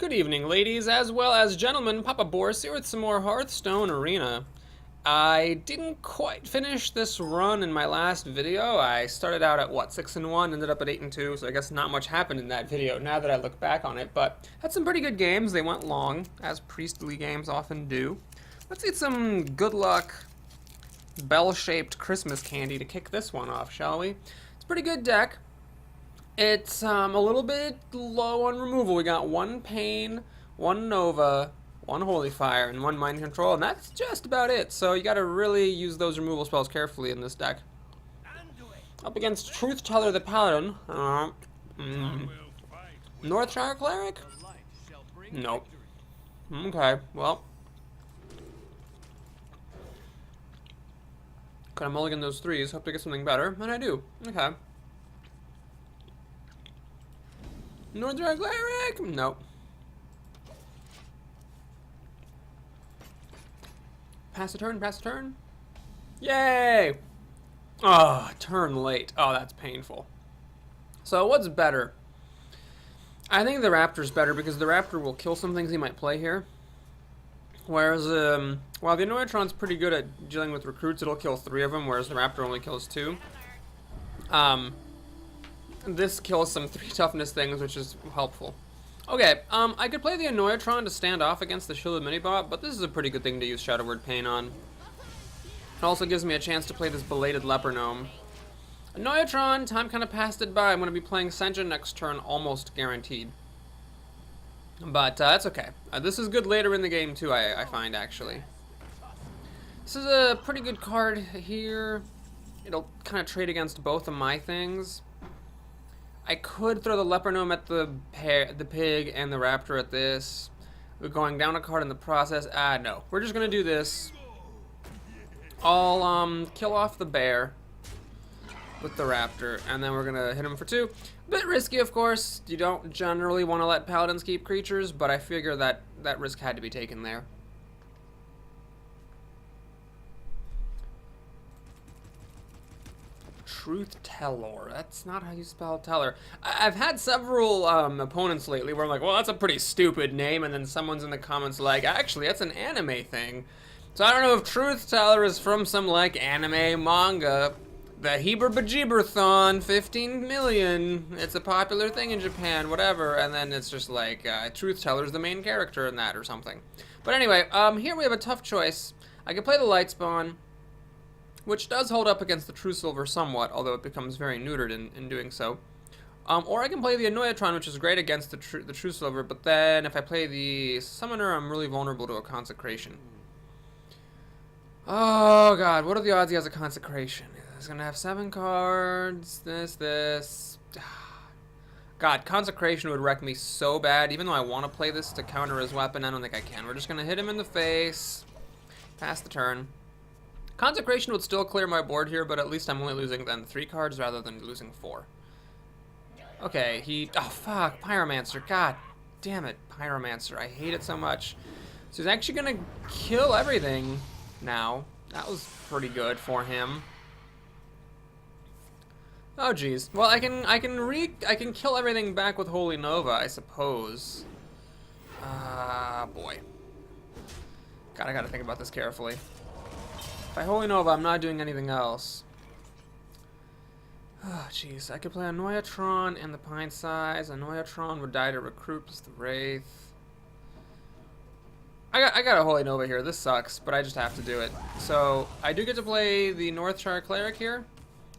Good evening, ladies, as well as gentlemen. Papa Boris here with some more Hearthstone Arena. I didn't quite finish this run in my last video. I started out at, what, 6-1, ended up at 8-2, so I guess not much happened in that video now that I look back on it, but had some pretty good games. They went long, as priestly games often do. Let's get some good luck, bell-shaped Christmas candy to kick this one off, shall we? It's a pretty good deck. It's a little bit low on removal. We got one Pain, one Nova, one Holy Fire, and one Mind Control, and that's just about it. So you gotta really use those removal spells carefully in this deck. Up against Truth Teller the Paladin. Northshire Cleric? Nope. Okay, well. Could I mulligan those threes? Hope to get something better, and I do. Okay. Northern Cleric? Nope. Pass the turn, pass the turn. Yay! Oh, turn late. Oh, that's painful. So what's better? I think the Raptor's better because the Raptor will kill some things he might play here. Whereas, while the Annoyatron's pretty good at dealing with recruits, it'll kill 3 of them, whereas the Raptor only kills 2. This kills some 3 toughness things, which is helpful. Okay, I could play the Annoyatron to stand off against the Shielded Minibot, but this is a pretty good thing to use Shadow Word Pain on. It also gives me a chance to play this Belated Leper Gnome. Annoyatron, time kind of passed it by. I'm going to be playing Sen'jin next turn, almost guaranteed. But that's okay. This is good later in the game, too, I find, actually. This is a pretty good card here. It'll kind of trade against both of my things. I could throw the Leper Gnome at the pig and the Raptor at this. We're going down a card in the process. No. We're just going to do this. I'll kill off the bear with the Raptor, and then we're going to hit him for 2. Bit risky, of course. You don't generally want to let Paladins keep creatures, but I figure that risk had to be taken there. Truth Teller. That's not how you spell Teller. I've had several opponents lately where I'm like, well, that's a pretty stupid name, and then someone's in the comments like, actually, that's an anime thing. So I don't know if Truth Teller is from some, like, anime manga. The Heber Bejeeberthon, 15 million. It's a popular thing in Japan, whatever. And then it's just like, Truth Teller's the main character in that or something. But anyway, here we have a tough choice. I could play the Lightspawn, which does hold up against the True Silver somewhat, although it becomes very neutered in doing so. Or I can play the Annoyatron, which is great against the True Silver, but then if I play the Summoner, I'm really vulnerable to a Consecration. Oh god, what are the odds he has a Consecration? He's gonna have 7 cards, this. God, Consecration would wreck me so bad, even though I want to play this to counter his weapon, I don't think I can. We're just gonna hit him in the face, pass the turn. Consecration would still clear my board here, but at least I'm only losing then 3 cards rather than losing 4. Okay, oh fuck, Pyromancer, god damn it, Pyromancer, I hate it so much. So he's actually gonna kill everything now. That was pretty good for him. Oh geez, well I can kill everything back with Holy Nova, I suppose. Boy. God, I gotta think about this carefully. If I Holy Nova, I'm not doing anything else. Oh, jeez. I could play Annoyatron and the Pine Size. Annoyatron would die to Recruit plus the Wraith. I got a Holy Nova here. This sucks, but I just have to do it. So, I do get to play the Northshire Cleric here.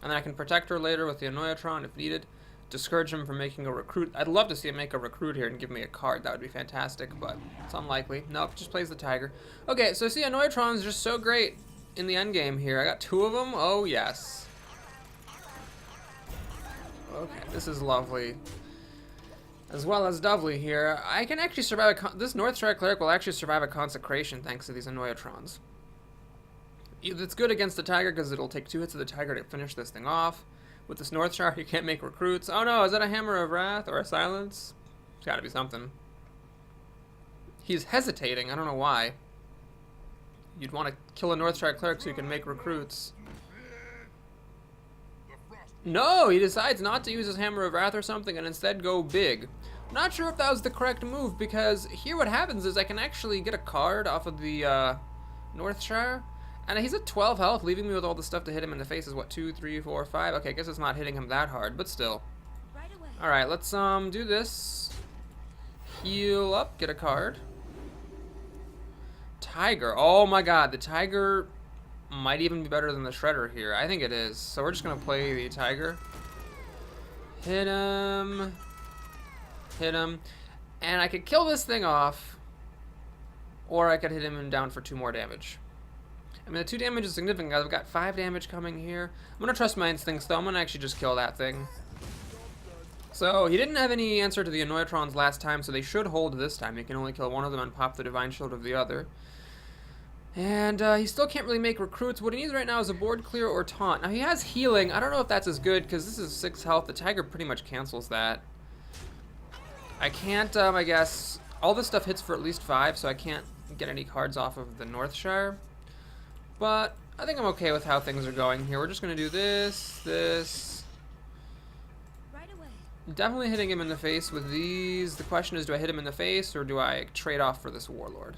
And then I can protect her later with the Annoyatron if needed. Discourage him from making a Recruit. I'd love to see him make a Recruit here and give me a card. That would be fantastic, but it's unlikely. Nope, just plays the Tiger. Okay, so see, Annoyatron's just so great in the end game here. I got 2 of them. Oh yes. Okay, this is lovely. As well as Dovely here. I can actually survive this Northshire Cleric will actually survive a Consecration thanks to these Annoyatrons. It's good against the Tiger because it'll take 2 hits of the Tiger to finish this thing off. With this Northshire, you can't make recruits. Oh no, is that a Hammer of Wrath or a Silence? It's gotta be something. He's hesitating. I don't know why. You'd want to kill a Northshire Cleric so you can make recruits. No, he decides not to use his Hammer of Wrath or something and instead go big. Not sure if that was the correct move, because here what happens is I can actually get a card off of the Northshire, and he's at 12 health, leaving me with all the stuff to hit him in the face is what, 2, 3, 4, 5? Okay, I guess it's not hitting him that hard, but still. Alright, let's do this. Heal up, get a card. Tiger. Oh my god, the Tiger might even be better than the Shredder here. I think it is. So we're just going to play the Tiger. Hit him. Hit him. And I could kill this thing off, or I could hit him down for 2 more damage. I mean, the 2 damage is significant. I've got 5 damage coming here. I'm going to trust my instincts, though. I'm going to actually just kill that thing. So, he didn't have any answer to the Annoyatrons last time, so they should hold this time. He can only kill one of them and pop the Divine Shield of the other. And he still can't really make recruits. What he needs right now is a board clear or taunt. Now, he has healing. I don't know if that's as good, because this is 6 health. The Tiger pretty much cancels that. I can't, I guess, all this stuff hits for at least 5, so I can't get any cards off of the Northshire. But I think I'm okay with how things are going here. We're just going to do this, this. Right away. Definitely hitting him in the face with these. The question is, do I hit him in the face, or do I trade off for this Warlord?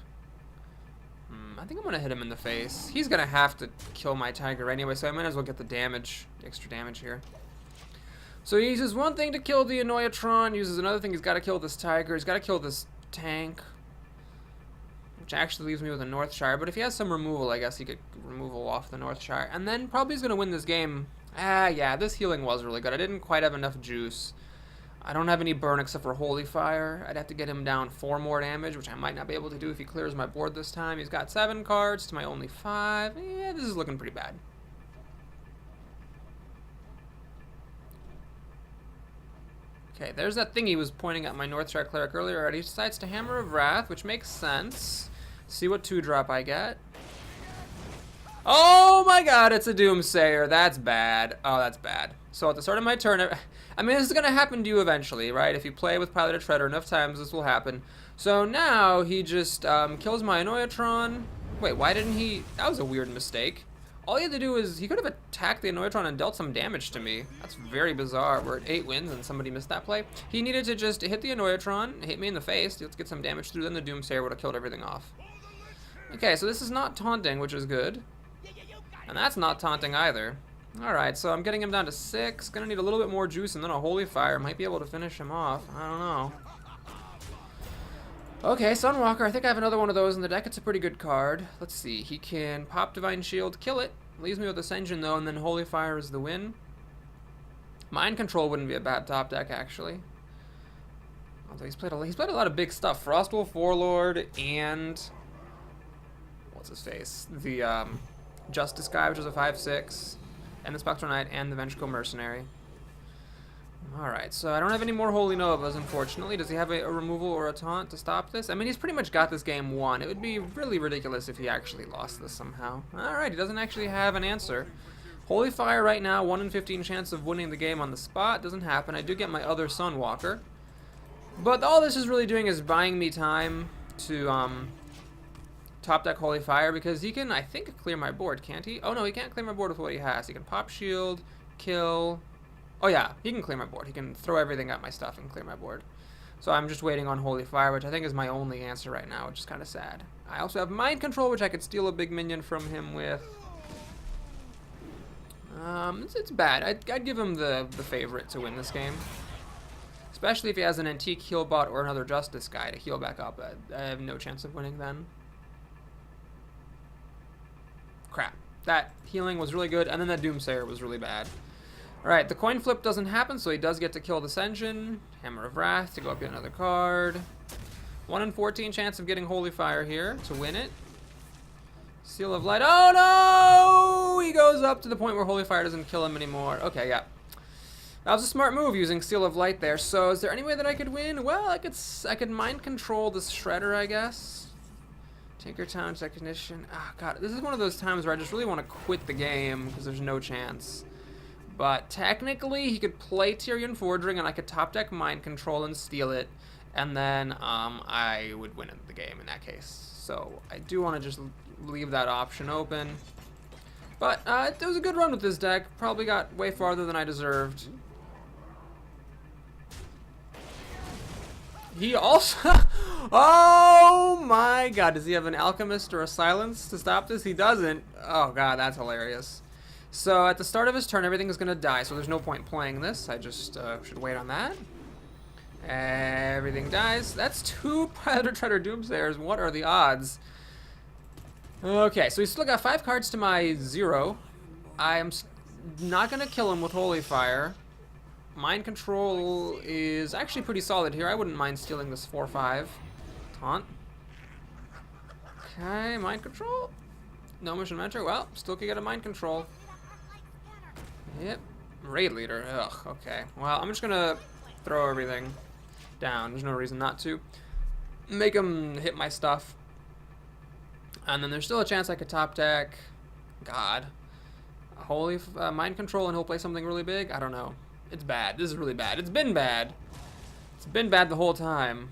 I think I'm going to hit him in the face. He's going to have to kill my Tiger anyway, so I might as well get the damage, the extra damage here. So he uses one thing to kill the Annoyatron, uses another thing, he's got to kill this Tiger, he's got to kill this tank, which actually leaves me with a Northshire, but if he has some removal, I guess he could removal off the Northshire, and then probably he's going to win this game. Yeah, this healing was really good. I didn't quite have enough juice. I don't have any burn except for Holy Fire. I'd have to get him down 4 more damage, which I might not be able to do if he clears my board this time. He's got 7 cards to my only 5. Yeah, this is looking pretty bad. Okay, there's that thing he was pointing at my Northshire Cleric earlier. Already decides to Hammer of Wrath, which makes sense. See what 2-drop I get. Oh my god, it's a Doomsayer. That's bad. Oh, that's bad. So at the start of my turn, I mean, this is going to happen to you eventually, right? If you play with Piloted Shredder enough times, this will happen. So now he just kills my Annoyatron. Wait, why didn't he? That was a weird mistake. All he had to do is, he could have attacked the Annoyatron and dealt some damage to me. That's very bizarre. We're at 8 wins and somebody missed that play. He needed to just hit the Annoyatron, hit me in the face, let's get some damage through, then the Doomsayer would have killed everything off. Okay, so this is not taunting, which is good. And that's not taunting either. Alright, so I'm getting him down to 6. Gonna need a little bit more juice and then a Holy Fire. Might be able to finish him off. I don't know. Okay, Sunwalker. I think I have another one of those in the deck. It's a pretty good card. Let's see. He can pop Divine Shield, kill it. Leaves me with Ascension, though, and then Holy Fire is the win. Mind Control wouldn't be a bad top deck, actually. Although he's played a lot of big stuff. Frostwolf Warlord and... what's his face? The Justice guy, which is a 5/6. And the Spectral Knight and the Vengeful Mercenary. Alright, so I don't have any more Holy Novas, unfortunately. Does he have a removal or a taunt to stop this? I mean, he's pretty much got this game won. It would be really ridiculous if he actually lost this somehow. Alright, he doesn't actually have an answer. Holy Fire right now, 1 in 15 chance of winning the game on the spot. Doesn't happen. I do get my other Sunwalker. But all this is really doing is buying me time to top deck Holy Fire, because he can, I think, clear my board, can't he? Oh no, he can't clear my board with what he has. He can pop shield, kill... oh yeah, he can clear my board. He can throw everything at my stuff and clear my board. So I'm just waiting on Holy Fire, which I think is my only answer right now, which is kind of sad. I also have Mind Control, which I could steal a big minion from him with. It's bad. I'd give him the favorite to win this game. Especially if he has an Antique Heal Bot or another Justice guy to heal back up. I have no chance of winning then. Crap. That healing was really good, and then that Doomsayer was really bad. Alright, the coin flip doesn't happen, so he does get to kill the Ascension. Hammer of Wrath to go up, get another card. 1 in 14 chance of getting Holy Fire here to win it. Seal of Light. Oh no! He goes up to the point where Holy Fire doesn't kill him anymore. Okay, yeah. That was a smart move using Seal of Light there. So is there any way that I could win? Well, I could mind control this Shredder, I guess. Tinkertown's Recognition. Ah, God, this is one of those times where I just really want to quit the game because there's no chance. But technically, he could play Tyrion Forging, and I could top deck Mind Control and steal it, and then I would win the game in that case. So I do want to just leave that option open. But it was a good run with this deck. Probably got way farther than I deserved. He also... Oh my god, does he have an alchemist or a silence to stop this? He doesn't. Oh god, that's hilarious. So at the start of his turn, everything is going to die, so there's no point playing this. I just should wait on that. Everything dies. That's 2 Predator Treader Doomsayers. What are the odds? Okay, so he's still got 5 cards to my 0. I am not going to kill him with Holy Fire. Mind Control is actually pretty solid here. I wouldn't mind stealing this 4-5. Taunt. Okay, Mind Control. No mission mentor. Well, still can get a Mind Control. Yep. Raid Leader. Ugh, okay. Well, I'm just going to throw everything down. There's no reason not to. Make him hit my stuff. And then there's still a chance I could top deck. God. Holy Mind Control and he'll play something really big? I don't know. It's bad. This is really bad. It's been bad. It's been bad the whole time.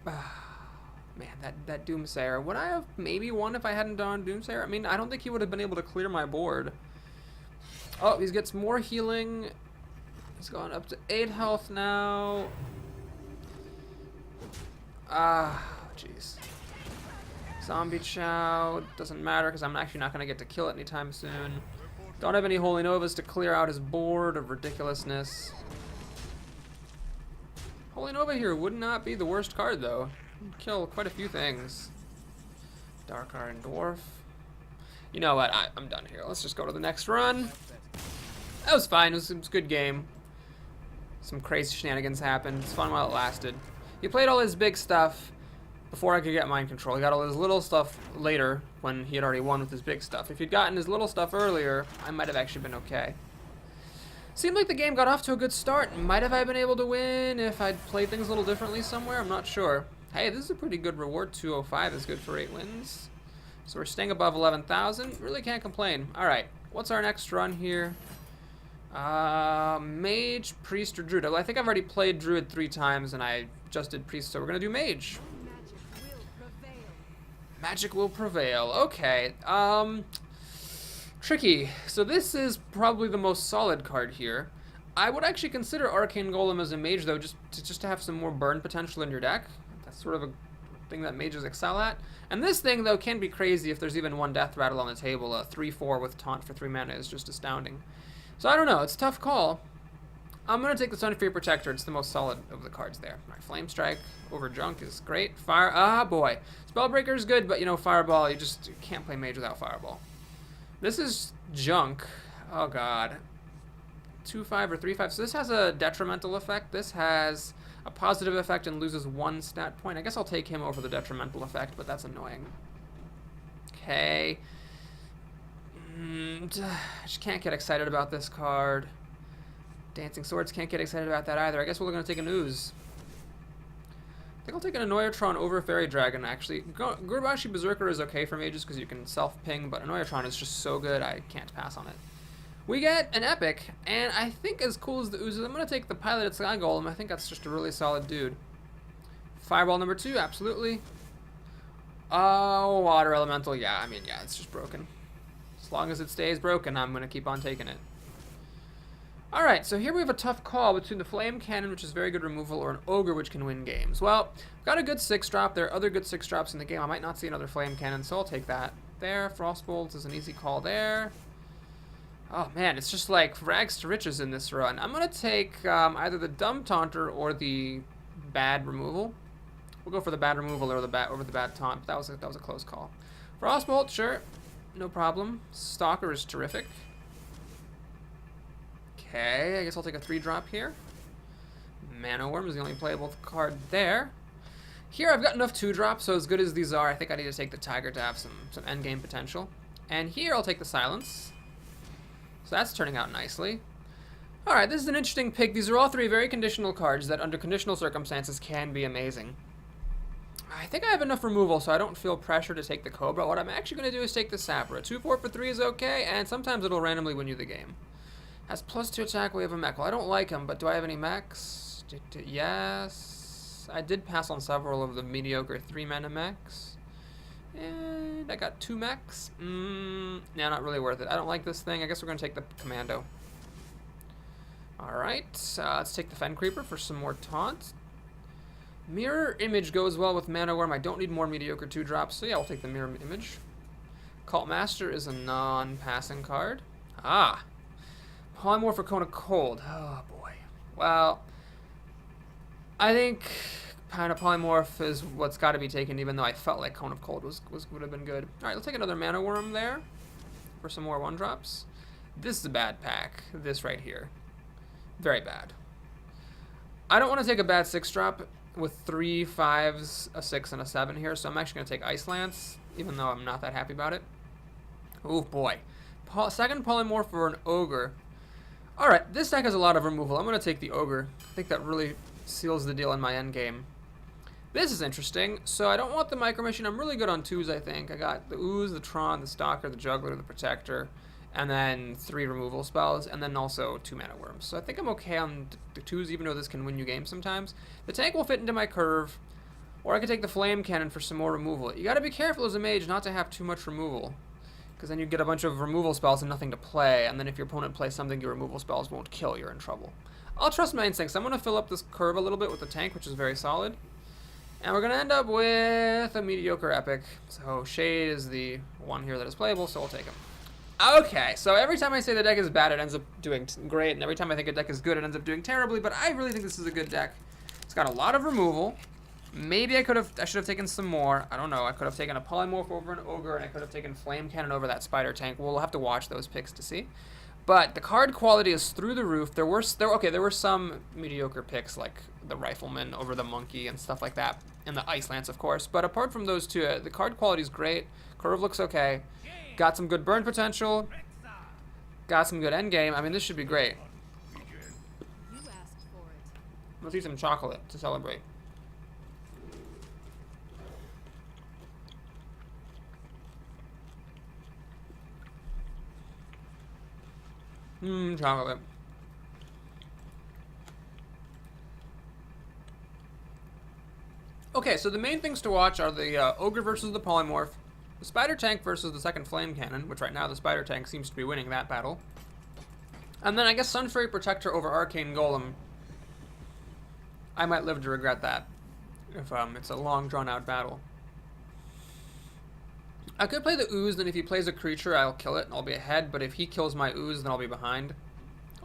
Man, that Doomsayer. Would I have maybe won if I hadn't done Doomsayer? I mean, I don't think he would have been able to clear my board. Oh, he gets more healing. He's gone up to 8 health now. Jeez. Zombie Chow. Doesn't matter because I'm actually not going to get to kill it anytime soon. Don't have any Holy Novas to clear out his board of ridiculousness. Holy Nova here would not be the worst card, though. Kill quite a few things. Dark Iron Dwarf. You know what? I'm done here. Let's just go to the next run. That was fine. It was a good game. Some crazy shenanigans happened. It's fun while it lasted. He played all his big stuff before I could get Mind Control. He got all his little stuff later when he had already won with his big stuff. If he'd gotten his little stuff earlier, I might have actually been okay. Seemed like the game got off to a good start. Might have I been able to win if I'd played things a little differently somewhere? I'm not sure. Hey, this is a pretty good reward. 205 is good for 8 wins. So we're staying above 11,000. Really can't complain. Alright, what's our next run here? Mage, Priest, or Druid. Well, I think I've already played Druid 3 times and I just did Priest, so we're going to do Mage. Magic will prevail. Okay. Tricky. So this is probably the most solid card here. I would actually consider Arcane Golem as a mage, though, just to have some more burn potential in your deck. That's sort of a thing that mages excel at. And this thing, though, can be crazy if there's even one Death Rattle on the table. A 3/4 with Taunt for 3 mana is just astounding. So I don't know. It's a tough call. I'm going to take the Sunfear Protector. It's the most solid of the cards there. All right, Flame Strike over Junk is great. Fire. Ah, boy. Spellbreaker is good, but, you know, Fireball, you can't play Mage without Fireball. This is Junk. Oh, God. 2/5 or 3/5. So this has a detrimental effect. This has a positive effect and loses 1 stat point. I guess I'll take him over the detrimental effect, but that's annoying. Okay. I just can't get excited about this card. Dancing Swords, can't get excited about that either. I guess we're going to take an Ooze. I think I'll take an Annoyatron over Fairy Dragon, actually. Gurbashi Berserker is okay for mages because you can self-ping, but Annoyatron is just so good, I can't pass on it. We get an Epic, and I think as cool as the Oozes, I'm going to take the Piloted Sky Golem. I think that's just a really solid dude. Fireball number 2, absolutely. Oh, Water Elemental, yeah, I mean, yeah, it's just broken. As long as it stays broken, I'm going to keep on taking it. Alright, so here we have a tough call between the Flame Cannon, which is very good removal, or an Ogre, which can win games. Well, I've got a good 6-drop. There are other good 6-drops in the game. I might not see another Flame Cannon, so I'll take that. There, Frostbolt is an easy call there. Oh, man, it's just like rags to riches in this run. I'm going to take either the Dumb Taunter or the Bad Removal. We'll go for the Bad Removal or over the Bad Taunt. That was a close call. Frostbolt, sure. No problem. Stalker is terrific. Okay, I guess I'll take a 3-drop here. Mana Worm is the only playable card there. Here I've got enough 2-drops, so as good as these are, I think I need to take the Tiger to have some endgame potential. And here I'll take the Silence. So that's turning out nicely. Alright, this is an interesting pick. These are all 3 very conditional cards that under conditional circumstances can be amazing. I think I have enough removal, so I don't feel pressure to take the Cobra. What I'm actually going to do is take the Sapper. 2/4 for 3 is okay, and sometimes it'll randomly win you the game. Has +2 attack, we have a mech. Well, I don't like him, but do I have any mechs? Yes. I did pass on several of the mediocre 3-mana mechs. And I got 2 mechs. Yeah, not really worth it. I don't like this thing. I guess we're going to take the Commando. Alright, let's take the Fen Creeper for some more taunt. Mirror Image goes well with Mana Worm. I don't need more mediocre 2-drops, so yeah, we'll take the Mirror Image. Cult Master is a non-passing card. Ah! Polymorph for Cone of Cold. Oh boy. Well, I think kind of Polymorph is what's got to be taken, even though I felt like Cone of Cold would have been good. Alright, let's take another Mana Worm there for some more 1-drops. This is a bad pack. This right here. Very bad. I don't want to take a bad 6-drop with 3 5s, a 6, and a 7 here, so I'm actually going to take Ice Lance, even though I'm not that happy about it. Oh boy. Second Polymorph for an Ogre. Alright, this deck has a lot of removal. I'm going to take the Ogre. I think that really seals the deal in my endgame. This is interesting. So I don't want the Micro Machine. I'm really good on 2s, I think. I got the Ooze, the Tron, the Stalker, the Juggler, the Protector, and then 3 removal spells, and then also 2 Mana Worms. So I think I'm okay on the 2s, even though this can win you games sometimes. The tank will fit into my curve, or I could take the Flame Cannon for some more removal. You gotta be careful as a mage not to have too much removal, because then you get a bunch of removal spells and nothing to play, and then if your opponent plays something your removal spells won't kill, you're in trouble. I'll trust my instincts. I'm gonna fill up this curve a little bit with the tank, which is very solid. And we're gonna end up with a mediocre epic. So Shade is the one here that is playable, so we'll take him. Okay, so every time I say the deck is bad, it ends up doing great, and every time I think a deck is good, it ends up doing terribly, but I really think this is a good deck. It's got a lot of removal. Maybe I should have taken some more. I don't know. I could have taken a Polymorph over an Ogre, and I could have taken Flame Cannon over that Spider Tank. We'll have to watch those picks to see. But the card quality is through the roof. There were some mediocre picks, like the Rifleman over the Monkey and stuff like that, and the Ice Lance, of course. But apart from those two, the card quality is great. Curve looks okay. Got some good burn potential. Got some good endgame. I mean, this should be great. You asked for it. Let's eat some chocolate to celebrate. Chocolate. Okay, so the main things to watch are the Ogre versus the Polymorph, the Spider Tank versus the second Flame Cannon, which right now the Spider Tank seems to be winning that battle. And then I guess Sunfury Protector over Arcane Golem. I might live to regret that if it's a long drawn out battle. I could play the Ooze, then if he plays a creature, I'll kill it and I'll be ahead, but if he kills my Ooze, then I'll be behind.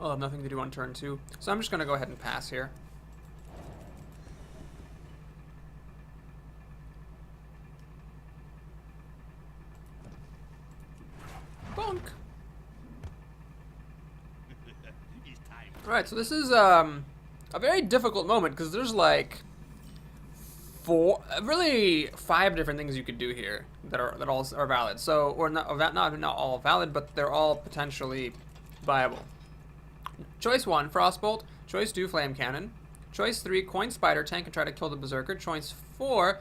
I'll have nothing to do on turn 2. So I'm just going to go ahead and pass here. Bonk! Alright, so this is a very difficult moment, because there's like really 5 different things you could do here that all are valid. So, or not all valid, but they're all potentially viable. Choice 1, Frostbolt. Choice 2, Flame Cannon. Choice 3, coin Spider Tank and try to kill the Berserker. Choice 4,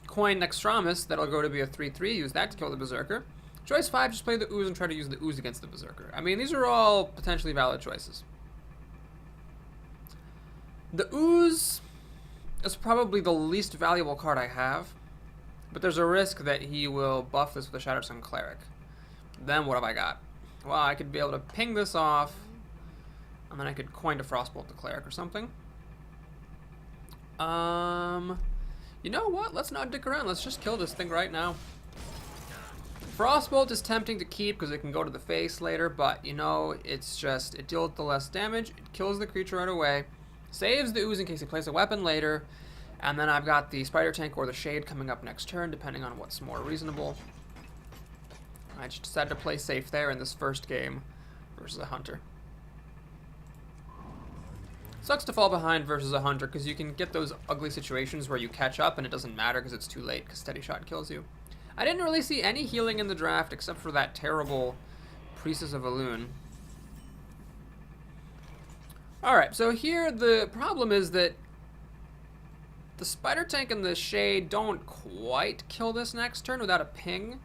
coin Nextramus. That'll go to be a 3/3. Use that to kill the Berserker. Choice 5, just play the Ooze and try to use the Ooze against the Berserker. I mean, these are all potentially valid choices. The Ooze is probably the least valuable card I have, but there's a risk that he will buff this with a Shattered Sun Cleric. Then what have I got? Well, I could be able to ping this off, and then I could coin to Frostbolt the Cleric or something. You know what? Let's not dick around. Let's just kill this thing right now. Frostbolt is tempting to keep because it can go to the face later, but you know, it's just, it deals the less damage, it kills the creature right away, saves the Ooze in case he plays a weapon later, and then I've got the Spider Tank or the Shade coming up next turn, depending on what's more reasonable. I just decided to play safe there in this first game versus a Hunter. Sucks to fall behind versus a Hunter because you can get those ugly situations where you catch up and it doesn't matter because it's too late because Steady Shot kills you. I didn't really see any healing in the draft except for that terrible Priestess of Elune. Alright, so here the problem is that the Spider Tank and the Shade don't quite kill this next turn without a ping.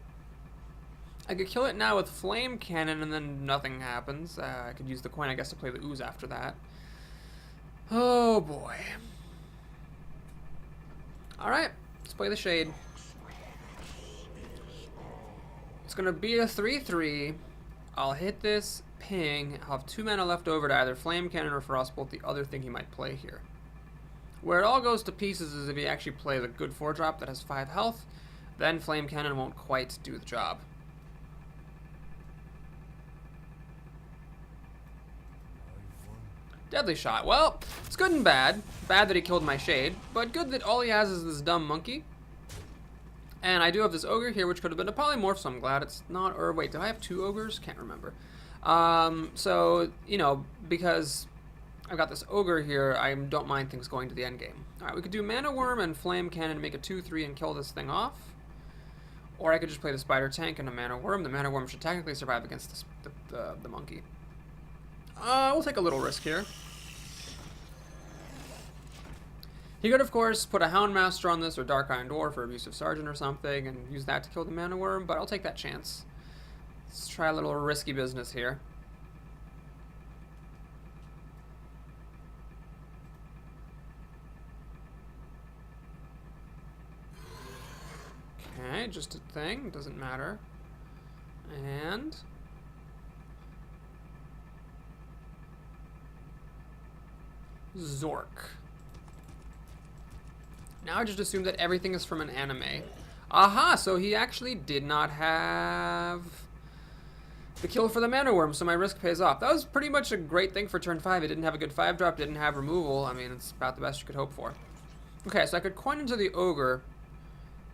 I could kill it now with Flame Cannon and then nothing happens. I could use the coin, I guess, to play the Ooze after that. Oh boy. Alright, let's play the Shade. It's gonna be a 3/3. I'll hit this ping, I'll have 2 mana left over to either Flame Cannon or Frostbolt, the other thing he might play here. Where it all goes to pieces is if he actually plays a good 4-drop that has 5 health, then Flame Cannon won't quite do the job. Deadly Shot. Well, it's good and bad. Bad that he killed my Shade, but good that all he has is this dumb monkey. And I do have this Ogre here, which could have been a Polymorph, so I'm glad it's not. Or wait, do I have 2 Ogres? Can't remember. So, you know, because I've got this Ogre here, I don't mind things going to the end game. Alright, we could do Mana Worm and Flame Cannon to make a 2-3 and kill this thing off. Or I could just play the Spider Tank and a Mana Worm. The Mana Worm should technically survive against the monkey. We'll take a little risk here. He could, of course, put a Houndmaster on this or Dark Iron Dwarf or Abusive Sergeant or something and use that to kill the Mana Worm, but I'll take that chance. Let's try a little risky business here. Okay, just a thing, doesn't matter. And Zork. Now I just assume that everything is from an anime. Aha, so he actually did not have the kill for the Mana Worm, so my risk pays off. That was pretty much a great thing for turn 5. It didn't have a good 5-drop, didn't have removal. I mean, it's about the best you could hope for. Okay, so I could coin into the Ogre,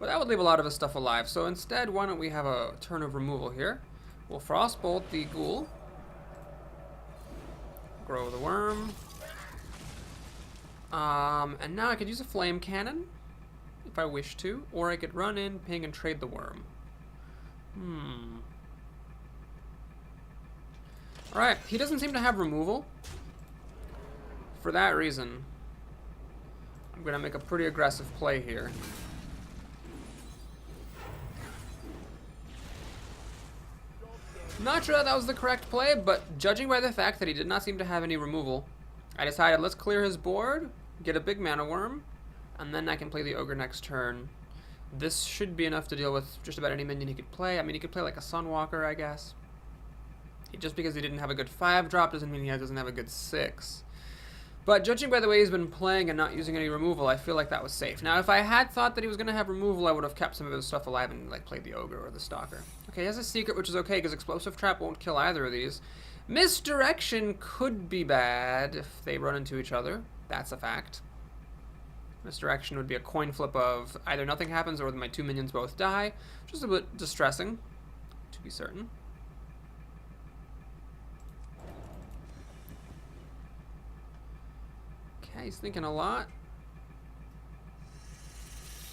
but that would leave a lot of his stuff alive. So instead, why don't we have a turn of removal here? We'll Frostbolt the Ghoul. Grow the Worm. And now I could use a Flame Cannon, if I wish to, or I could run in, ping, and trade the Worm. Alright, he doesn't seem to have removal. For that reason, I'm going to make a pretty aggressive play here. Not sure that was the correct play, but judging by the fact that he did not seem to have any removal, I decided let's clear his board, get a big Mana Worm, and then I can play the Ogre next turn. This should be enough to deal with just about any minion he could play. I mean, he could play like a Sunwalker, I guess. Just because he didn't have a good 5-drop doesn't mean he doesn't have a good 6. But judging by the way he's been playing and not using any removal, I feel like that was safe. Now, if I had thought that he was going to have removal, I would have kept some of his stuff alive and like played the Ogre or the Stalker. Okay, he has a Secret, which is okay because Explosive Trap won't kill either of these. Misdirection could be bad if they run into each other. That's a fact. Misdirection would be a coin flip of either nothing happens or my 2 minions both die. Just a bit distressing, to be certain. Okay, he's thinking a lot.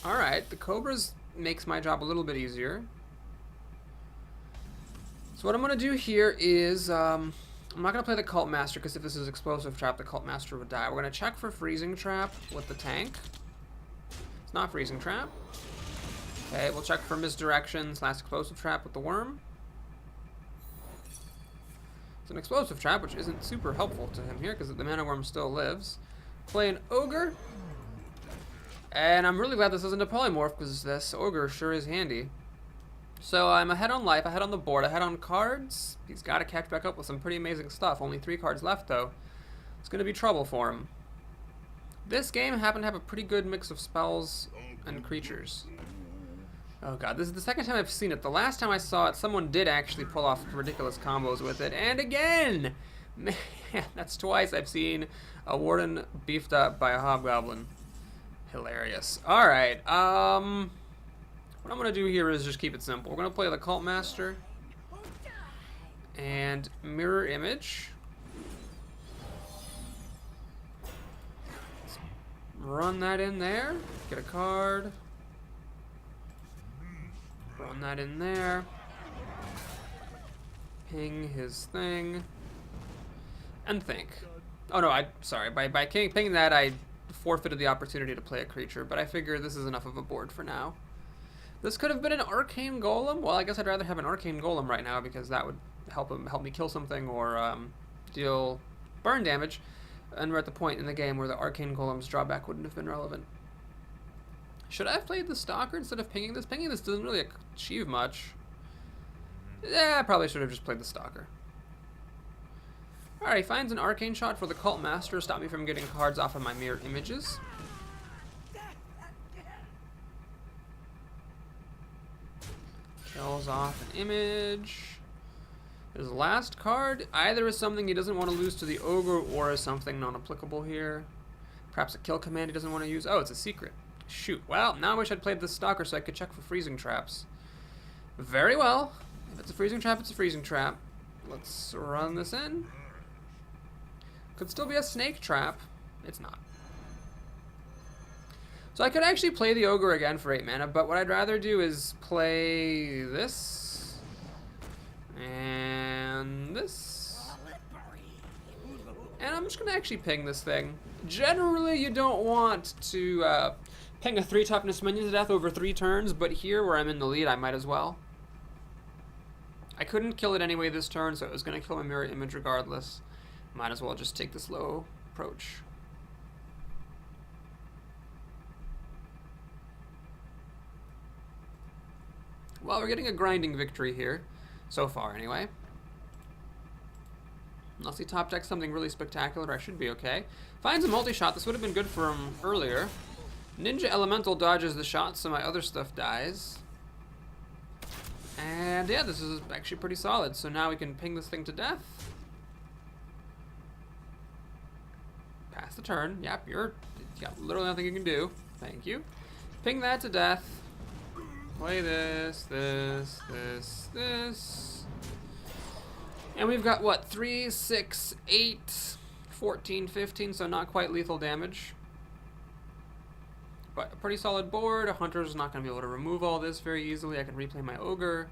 Alright, the Cobras makes my job a little bit easier. So what I'm going to do here is, I'm not going to play the Cult Master because if this is Explosive Trap, the Cult Master would die. We're going to check for Freezing Trap with the tank. It's not Freezing Trap. Okay, we'll check for Misdirection / Explosive Trap with the Worm. It's an Explosive Trap, which isn't super helpful to him here because the Mana Worm still lives. Play an Ogre. And I'm really glad this isn't a Polymorph because this Ogre sure is handy. So I'm ahead on life, ahead on the board, ahead on cards. He's got to catch back up with some pretty amazing stuff. Only 3 cards left, though. It's going to be trouble for him. This game happened to have a pretty good mix of spells and creatures. Oh god, this is the second time I've seen it. The last time I saw it, someone did actually pull off ridiculous combos with it. And again! Man, that's twice I've seen a Warden beefed up by a Hobgoblin. Hilarious. Alright, what I'm going to do here is just keep it simple. We're going to play the Cult Master and Mirror Image. Let's run that in there. Get a card. Run that in there. Ping his thing. And think. Oh no, sorry. By pinging that, I forfeited the opportunity to play a creature, but I figure this is enough of a board for now. This could have been an Arcane Golem. Well, I guess I'd rather have an Arcane Golem right now because that would help me kill something or deal burn damage. And we're at the point in the game where the Arcane Golem's drawback wouldn't have been relevant. Should I have played the Stalker instead of pinging this? Pinging this doesn't really achieve much. Yeah, I probably should have just played the Stalker. Alright, he finds an arcane shot for the cult master to stop me from getting cards off of my mirror images. Kills off an image. His last card either is something he doesn't want to lose to the ogre or is something non-applicable here. Perhaps a kill command he doesn't want to use. Oh, it's a secret. Shoot. Well, now I wish I'd played this stalker so I could check for freezing traps. Very well. If it's a freezing trap, it's a freezing trap. Let's run this in. Could still be a snake trap. It's not. So I could actually play the ogre again for 8 mana, but what I'd rather do is play this and this. And I'm just going to actually ping this thing. Generally, you don't want to ping a 3 toughness minion to death over 3 turns, but here where I'm in the lead, I might as well. I couldn't kill it anyway this turn, so it was going to kill my mirror image regardless. Might as well just take the slow approach. Well, we're getting a grinding victory here, so far anyway. Unless he top decks something really spectacular, I should be okay. Finds a multi-shot. This would have been good for him earlier. Ninja Elemental dodges the shot, so my other stuff dies. And yeah, this is actually pretty solid. So now we can ping this thing to death. Pass the turn. Yep, you got literally nothing you can do. Thank you. Ping that to death. Play this, this, this, this. And we've got what? 3, 6, 8, 14, 15, so not quite lethal damage. But a pretty solid board. A hunter's not going to be able to remove all this very easily. I can replay my ogre.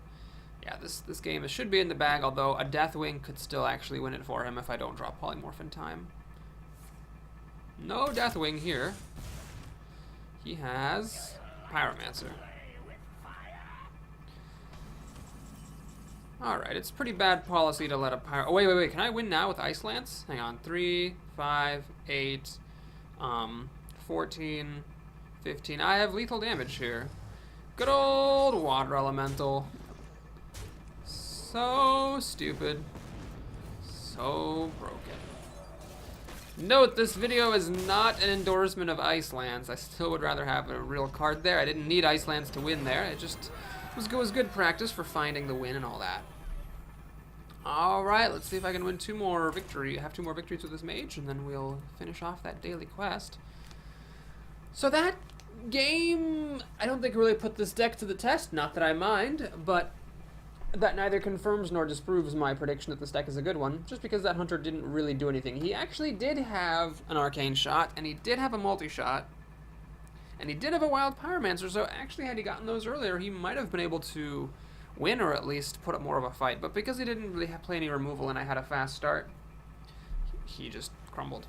Yeah, this game should be in the bag, although a Deathwing could still actually win it for him if I don't drop Polymorph in time. No Deathwing here. He has Pyromancer. Alright, it's pretty bad policy to let a Pyro... Oh, wait. Can I win now with Ice Lance? Hang on. 3, 5, 8, 14, 15. I have lethal damage here. Good old Water Elemental. So stupid. So broken. Note, this video is not an endorsement of Ice Lance. I still would rather have a real card there. I didn't need Ice Lance to win there. It just was good practice for finding the win and all that. Alright, let's see if I can win 2 more victories. Have 2 more victories with this mage, and then we'll finish off that daily quest. So that game, I don't think really put this deck to the test. Not that I mind, but that neither confirms nor disproves my prediction that this deck is a good one, just because that hunter didn't really do anything. He actually did have an arcane shot, and he did have a multi-shot, and he did have a wild pyromancer, so actually had he gotten those earlier, he might have been able to win or at least put up more of a fight. But because he didn't really play any removal and I had a fast start, he just crumbled.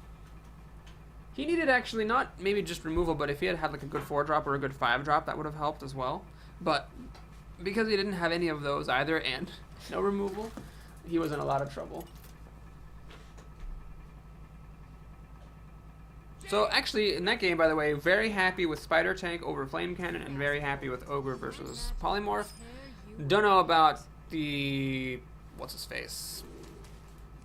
He needed actually not maybe just removal, but if he had had like a good 4-drop or a good 5-drop, that would have helped as well. But because he didn't have any of those either and no removal, he was in a lot of trouble. So actually, in that game, by the way, very happy with Spider Tank over Flame Cannon and very happy with Ogre versus Polymorph. Don't know about the... what's his face?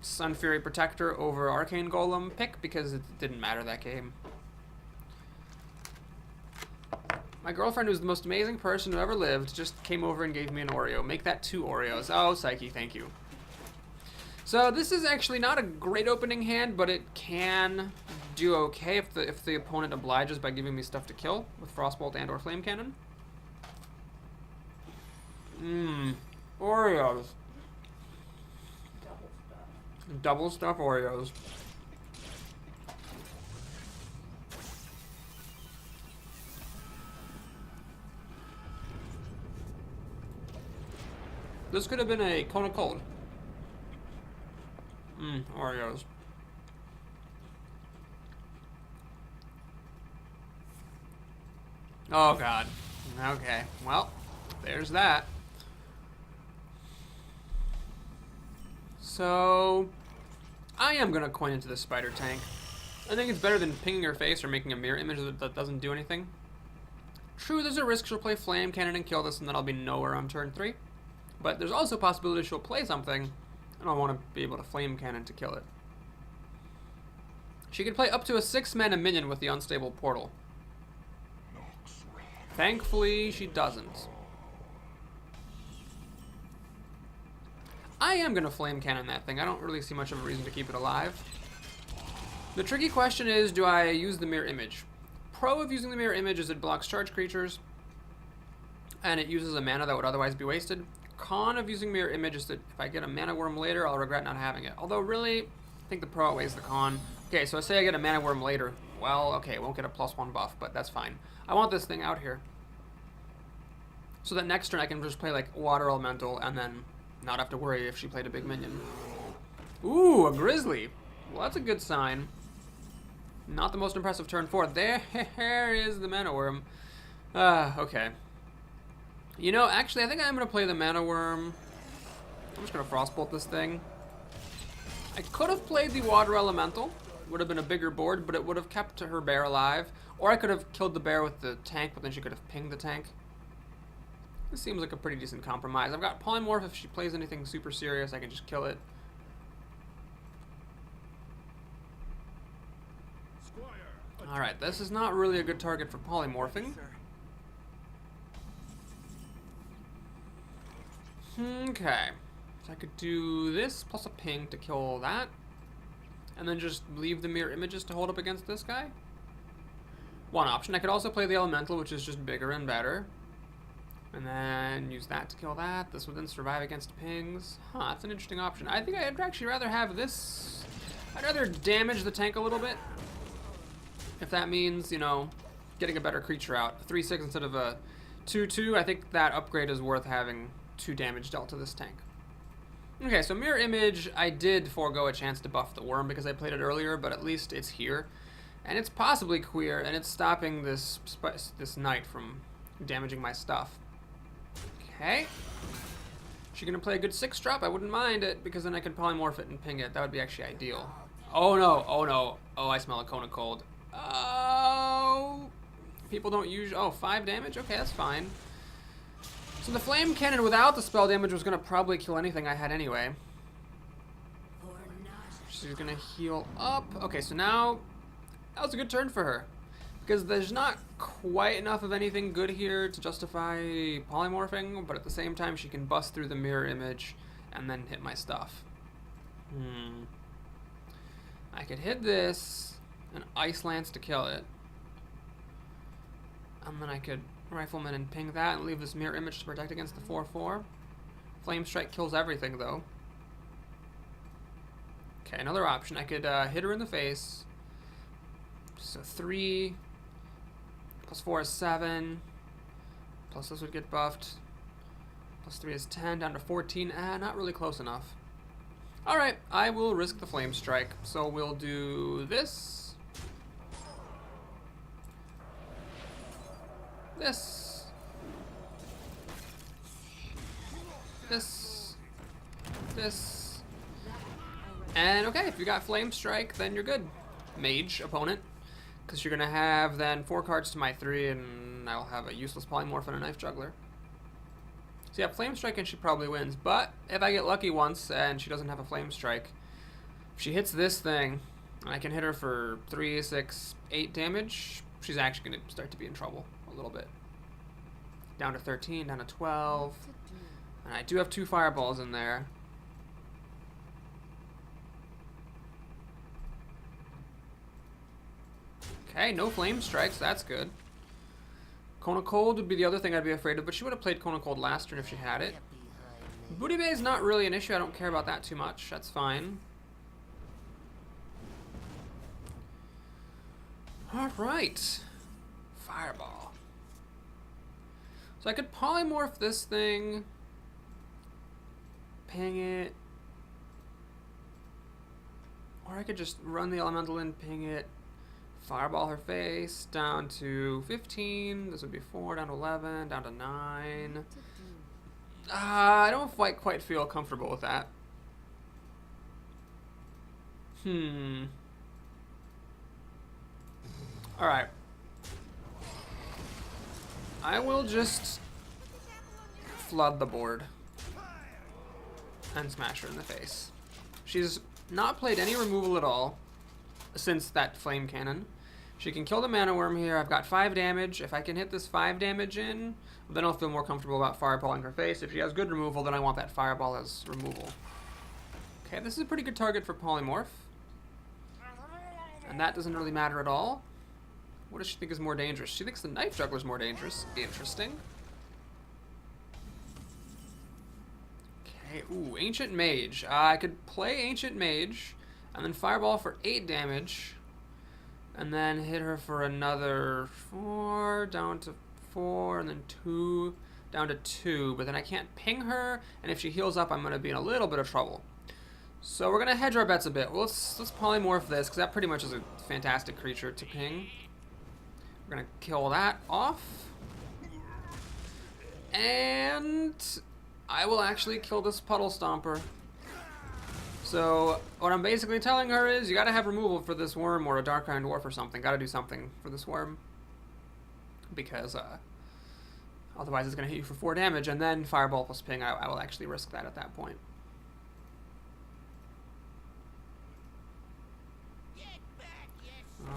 Sun Fury Protector over Arcane Golem pick because it didn't matter that game. My girlfriend, who's the most amazing person who ever lived, just came over and gave me an Oreo. Make that 2 Oreos. Oh, Psyche, thank you. So this is actually not a great opening hand, but it can do okay if the opponent obliges by giving me stuff to kill with Frostbolt and or Flame Cannon. Oreos. Double stuff Oreos. This could have been a Cone of Cold. Oreos. Oh god. Okay, well, there's that. So, I am gonna coin into the Spider Tank. I think it's better than pinging her face or making a mirror image that doesn't do anything. True, there's a risk she'll play Flame Cannon and kill this and then I'll be nowhere on turn 3. But there's also a possibility she'll play something and I want to be able to Flame Cannon to kill it. She can play up to a 6-mana minion with the unstable portal. Thankfully, she doesn't. I am going to flame cannon that thing. I don't really see much of a reason to keep it alive. The tricky question is, do I use the mirror image? Pro of using the mirror image is it blocks charge creatures, and it uses a mana that would otherwise be wasted. Con of using mirror image is that if I get a mana worm later, I'll regret not having it. Although really, I think the pro outweighs the con. Okay, so say I get a mana worm later. Well, okay, it won't get a +1 buff, but that's fine. I want this thing out here. So that next turn I can just play like Water Elemental and then not have to worry if she played a big minion. Ooh, a Grizzly. Well, that's a good sign. Not the most impressive turn 4. There is the Mana Worm. Okay. You know, actually, I think I'm going to play the Mana Worm. I'm just going to Frostbolt this thing. I could have played the Water Elemental. Would have been a bigger board, but it would have kept her bear alive. Or I could have killed the bear with the tank, but then she could have pinged the tank. This seems like a pretty decent compromise. I've got Polymorph. If she plays anything super serious, I can just kill it. Alright, this is not really a good target for polymorphing. Okay. So I could do this plus a ping to kill that. And then just leave the mirror images to hold up against this guy. One option. I could also play the elemental, which is just bigger and better. And then use that to kill that. This would then survive against pings. Huh, that's an interesting option. I think I'd actually rather have this. I'd rather damage the tank a little bit. If that means, you know, getting a better creature out. A 3/6 instead of a 2/2, I think that upgrade is worth having 2 damage dealt to this tank. Okay, so Mirror Image, I did forego a chance to buff the worm because I played it earlier, but at least it's here. And it's possibly queer, and it's stopping this knight from damaging my stuff. Okay. She's gonna play a good 6-drop. I wouldn't mind it, because then I could polymorph it and ping it. That would be actually ideal. Oh no, oh no. Oh, I smell a cone of cold. Oh, people don't use. Oh, 5 damage? Okay, that's fine. So the flame cannon without the spell damage was going to probably kill anything I had anyway. She's going to heal up. Okay, so now that was a good turn for her. Because there's not quite enough of anything good here to justify polymorphing, but at the same time she can bust through the mirror image and then hit my stuff. I could hit this and Ice Lance to kill it. And then I could Rifleman and ping that and leave this mirror image to protect against the 4/4. Flame Strike kills everything though. Okay, another option. I could hit her in the face. So 3 plus 4 is 7. Plus this would get buffed. Plus 3 is 10, down to 14. Not really close enough. Alright, I will risk the Flame Strike. So we'll do this. This. And okay, if you got Flame Strike, then you're good. Mage, opponent. Because you're going to have then 4 cards to my 3, and I'll have a useless Polymorph and a Knife Juggler. So yeah, Flame Strike and she probably wins. But if I get lucky once and she doesn't have a Flame Strike, if she hits this thing, and I can hit her for 3, 6, 8 damage, she's actually going to start to be in trouble a little bit. Down to 13, down to 12. And I do have 2 fireballs in there. Okay, no Flame Strikes, that's good. Cone of Cold would be the other thing I'd be afraid of, but she would have played Cone of Cold last turn if she had it. Booty Bay is not really an issue, I don't care about that too much, that's fine. Alright. Fireball. So I could polymorph this thing, ping it, or I could just run the elemental in, ping it, fireball her face, down to 15, this would be 4, down to 11, down to 9. I don't quite feel comfortable with that. Alright. I will just flood the board and smash her in the face. She's not played any removal at all. since that flame cannon. She can kill the mana worm here. I've got 5 damage. If I can hit this 5 damage in, then I'll feel more comfortable about fireballing her face. If she has good removal, then I want that fireball as removal. Okay, this is a pretty good target for polymorph. And that doesn't really matter at all. What does she think is more dangerous? She thinks the knife juggler is more dangerous. Interesting. Okay, ooh, Ancient Mage. I could play Ancient Mage and then fireball for 8 damage. And then hit her for another 4, down to 4, and then 2, down to 2. But then I can't ping her, and if she heals up, I'm going to be in a little bit of trouble. So we're going to hedge our bets a bit. Let's polymorph this, because that pretty much is a fantastic creature to ping. We're going to kill that off. And I will actually kill this Puddle Stomper. So what I'm basically telling her is you gotta have removal for this worm or a Dark Iron Dwarf or something. Gotta do something for this worm. Because otherwise it's gonna hit you for 4 damage and then Fireball plus ping. I will actually risk that at that point.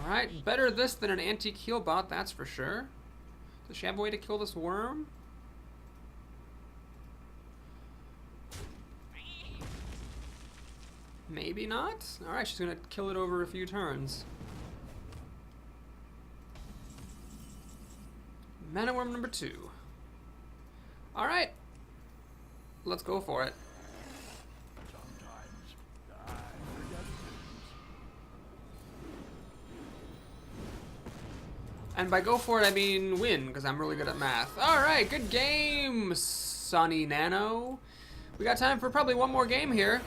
Alright, better this than an antique heal bot, that's for sure. Does she have a way to kill this worm? Maybe not? Alright, she's gonna kill it over a few turns. Mana Worm number 2. Alright. Let's go for it. And by go for it, I mean win, because I'm really good at math. Alright, good game, Sunny Nano. We got time for probably one more game here,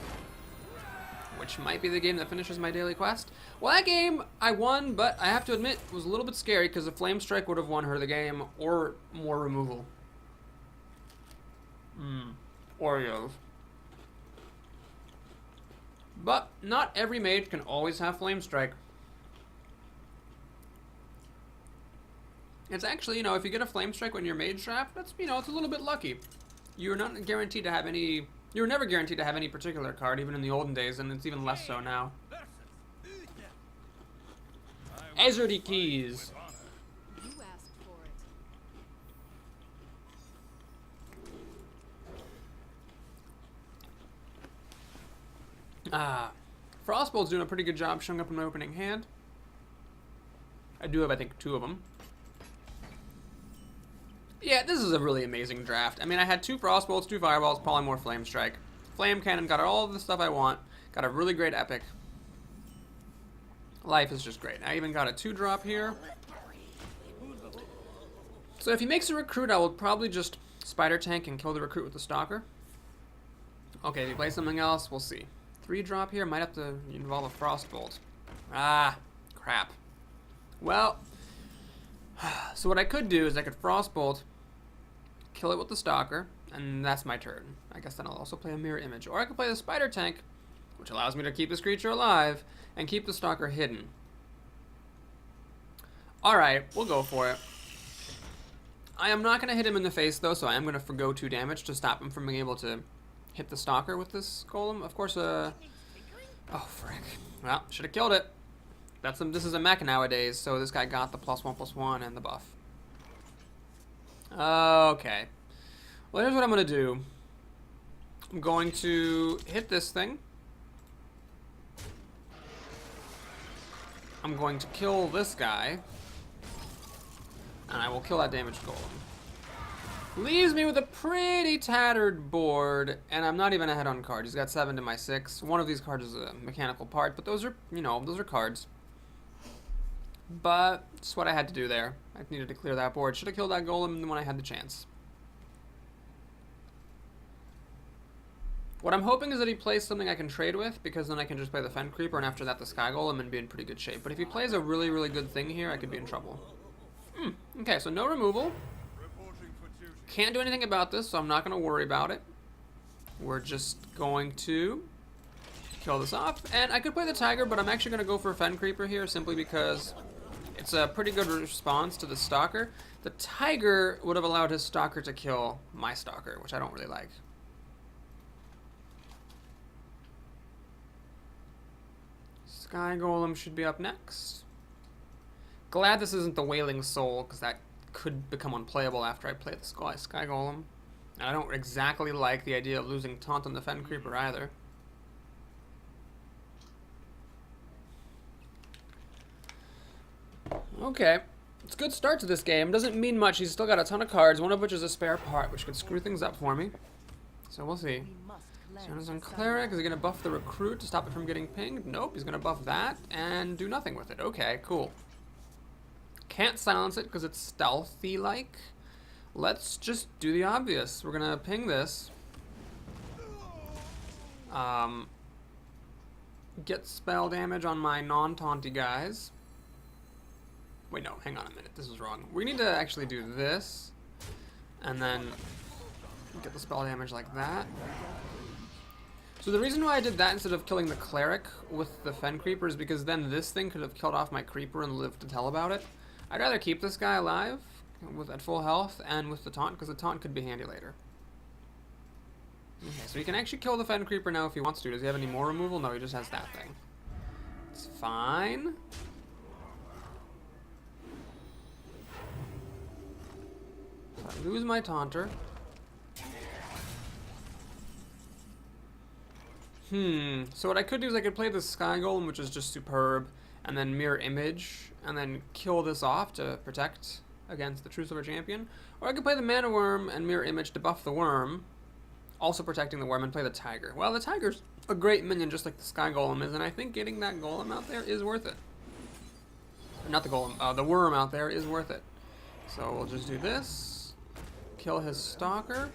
which might be the game that finishes my daily quest. Well, that game I won, but I have to admit it was a little bit scary because a Flame Strike would have won her the game, or more removal. Oreos. But not every mage can always have Flame Strike. It's actually, you know, if you get a Flame Strike when you're mage draft, that's, you know, it's a little bit lucky. You're not guaranteed to have any... You were never guaranteed to have any particular card, even in the olden days, and it's even less so now. Ezerdy Keys. You asked for it. Frostbolt's doing a pretty good job showing up in my opening hand. I do have, I think, 2 of them. Yeah, this is a really amazing draft. I mean, I had 2 Frostbolts, 2 Fireballs, Polymorph, Flame Strike. Flame Cannon, got all of the stuff I want. Got a really great epic. Life is just great. I even got a 2-drop here. So if he makes a recruit, I will probably just Spider Tank and kill the recruit with the Stalker. Okay, if he plays something else, we'll see. 3-drop here, might have to involve a Frostbolt. Ah, crap. Well, so what I could do is I could Frostbolt, kill it with the Stalker, and that's my turn. I guess then I'll also play a Mirror Image. Or I could play the Spider Tank, which allows me to keep this creature alive, and keep the Stalker hidden. Alright, we'll go for it. I am not going to hit him in the face, though, so I am going to forgo 2 damage to stop him from being able to hit the Stalker with this Golem. Of course, oh, frick. Well, should have killed it. This is a mech nowadays, so this guy got the +1/+1 and the buff. Okay. Well, here's what I'm going to do. I'm going to hit this thing. I'm going to kill this guy. And I will kill that damaged golem. Leaves me with a pretty tattered board, and I'm not even ahead on card. He's got 7 to my 6. One of these cards is a mechanical part, but those are, you know, those are cards. But it's what I had to do there. I needed to clear that board. Should have killed that golem when I had the chance. What I'm hoping is that he plays something I can trade with, because then I can just play the Fen Creeper, and after that the Sky Golem, and be in pretty good shape. But if he plays a really, really good thing here, I could be in trouble. Okay, so no removal. Can't do anything about this, so I'm not going to worry about it. We're just going to kill this off. And I could play the Tiger, but I'm actually going to go for a Fen Creeper here, simply because it's a pretty good response to the Stalker. The Tiger would have allowed his Stalker to kill my Stalker, which I don't really like. Sky Golem should be up next. Glad this isn't the Wailing Soul, because that could become unplayable after I play the Sky Golem. And I don't exactly like the idea of losing Taunt on the Fen Creeper either. Okay. It's a good start to this game. Doesn't mean much. He's still got a ton of cards, one of which is a spare part, which could screw things up for me. So we'll see. Sounds on Cleric. Is he going to buff the Recruit to stop it from getting pinged? Nope. He's going to buff that and do nothing with it. Okay, cool. Can't silence it because it's stealthy-like. Let's just do the obvious. We're going to ping this. Get spell damage on my non-taunty guys. Wait, no, hang on a minute. This is wrong. We need to actually do this. And then get the spell damage like that. So the reason why I did that instead of killing the Cleric with the Fen Creeper is because then this thing could have killed off my Creeper and lived to tell about it. I'd rather keep this guy alive at full health and with the taunt, because the taunt could be handy later. Okay, so he can actually kill the Fen Creeper now if he wants to. Does he have any more removal? No, he just has that thing. It's fine. So I lose my taunter. So what I could do is I could play the Sky Golem, which is just superb, and then Mirror Image, and then kill this off to protect against the True Silver Champion. Or I could play the Mana Worm and Mirror Image to buff the Worm, also protecting the Worm, and play the Tiger. Well, the Tiger's a great minion just like the Sky Golem is, and I think getting that Golem out there is worth it. Or not the Golem, the Worm out there is worth it. So we'll just do this, kill his Stalker,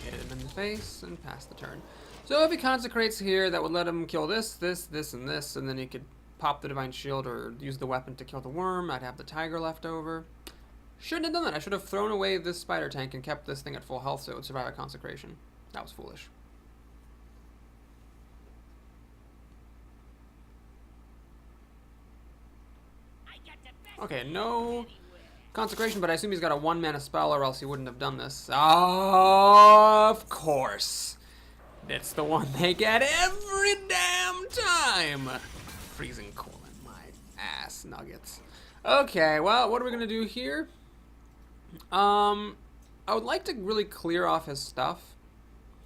hit him in the face, and pass the turn. So if he consecrates here, that would let him kill this, this, and this, and then he could pop the Divine Shield or use the weapon to kill the Worm. I'd have the Tiger left over. Shouldn't have done that. I should have thrown away this Spider Tank and kept this thing at full health so it would survive a consecration. That was foolish. Okay, no consecration, but I assume he's got a 1-mana spell or else he wouldn't have done this. Of course. It's the one they get every damn time. Freezing cold in my ass nuggets. Okay, well, what are we gonna do here? I would like to really clear off his stuff.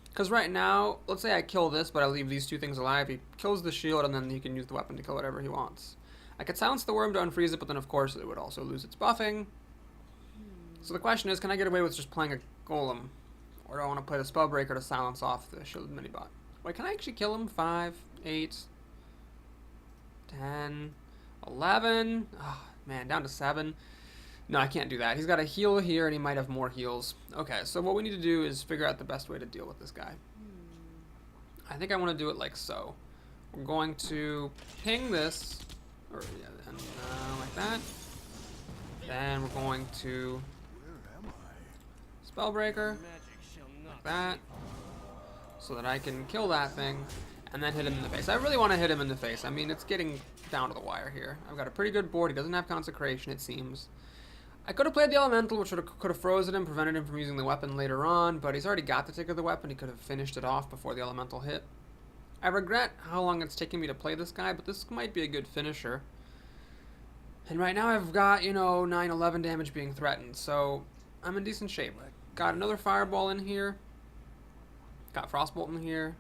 Because right now, let's say I kill this, but I leave these two things alive. He kills the shield, and then he can use the weapon to kill whatever he wants. I could silence the Worm to unfreeze it, but then of course it would also lose its buffing. So the question is, can I get away with just playing a Golem? Or do I want to play the Spellbreaker to silence off the shielded minibot? Wait, can I actually kill him? 5, 8, 10, 11. Oh, man, down to 7. No, I can't do that. He's got a heal here, and he might have more heals. Okay, so what we need to do is figure out the best way to deal with this guy. I think I want to do it like so. We're going to ping this, or yeah, and, like that. Then we're going to Spellbreaker. That so that I can kill that thing and then hit him in the face. I really want to hit him in the face. I mean, it's getting down to the wire here. I've got a pretty good board. He doesn't have consecration, it seems. I could have played the elemental, which could have frozen him, prevented him from using the weapon later on, but he's already got the tick of the weapon. He could have finished it off before the elemental hit. I regret how long it's taking me to play this guy, but this might be a good finisher. And right now I've got, 9, 11 damage being threatened, so I'm in decent shape. Got another Fireball in here. Got Frostbolt in here.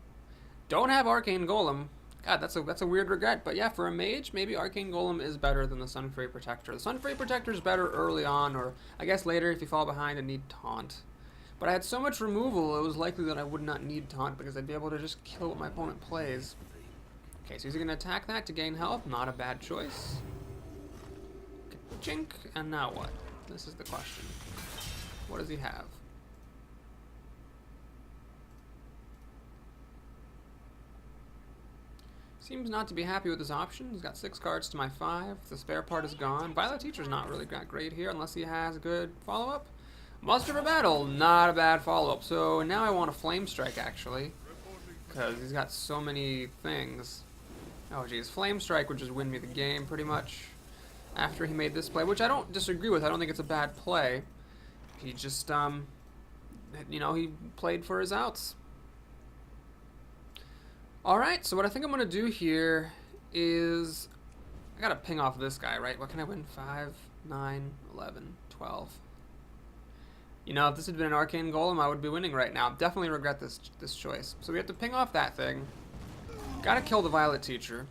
Don't have Arcane Golem. God, that's a weird regret. But yeah, for a mage, maybe Arcane Golem is better than the Sunfray Protector. The Sunfray Protector is better early on, or I guess later if you fall behind and need Taunt. But I had so much removal, it was likely that I would not need Taunt because I'd be able to just kill what my opponent plays. Okay, so he's going to attack that to gain health. Not a bad choice. Chink, and now what? This is the question. What does he have? Seems not to be happy with his option. He's got 6 cards to my 5. The spare part is gone. Violet Teacher's not really that great here unless he has a good follow-up. Muster for Battle, not a bad follow-up. So now I want a Flame Strike actually, because he's got so many things. Oh geez, Flame Strike would just win me the game pretty much after he made this play, which I don't disagree with. I don't think it's a bad play. He just, he played for his outs. Alright, so what I think I'm going to do here is I gotta ping off this guy, right? What can I win? 5, 9, 11, 12. You know, if this had been an arcane golem, I would be winning right now. Definitely regret this choice. So we have to ping off that thing. Gotta kill the violet teacher.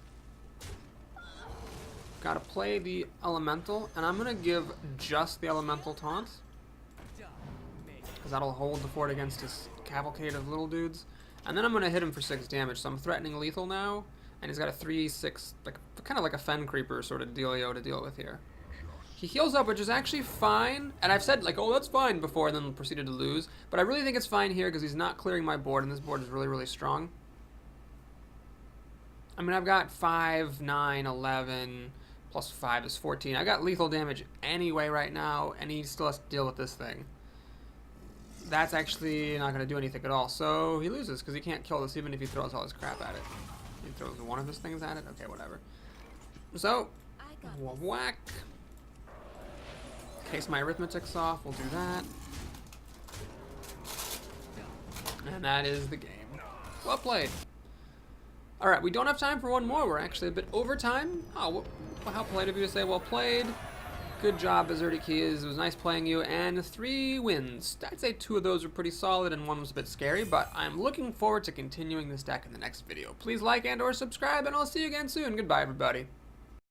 Gotta play the elemental, and I'm gonna give just the elemental taunt, because that'll hold the fort against his cavalcade of little dudes. And then I'm gonna hit him for 6 damage. So I'm threatening lethal now, and he's got a 3/6, like kind of like a fen creeper sort of dealio to deal with here. He heals up, which is actually fine, and I've said like, oh, that's fine before, and then proceeded to lose. But I really think it's fine here because he's not clearing my board, and this board is really, really strong. I mean, I've got 5, 9, 11, plus 5 is 14. I got lethal damage anyway right now, and he still has to deal with this thing. That's actually not going to do anything at all. So he loses because he can't kill this even if he throws all his crap at it. He throws one of his things at it? Okay, whatever. So, whack. In case my arithmetic's off, we'll do that. And that is the game. Well played. Alright, we don't have time for one more. We're actually a bit over time. Oh, how polite of you to say well played. Good job, Azerty Keys. It was nice playing you. And 3 wins. I'd say 2 of those were pretty solid and 1 was a bit scary, but I'm looking forward to continuing this deck in the next video. Please like and or subscribe, and I'll see you again soon. Goodbye, everybody.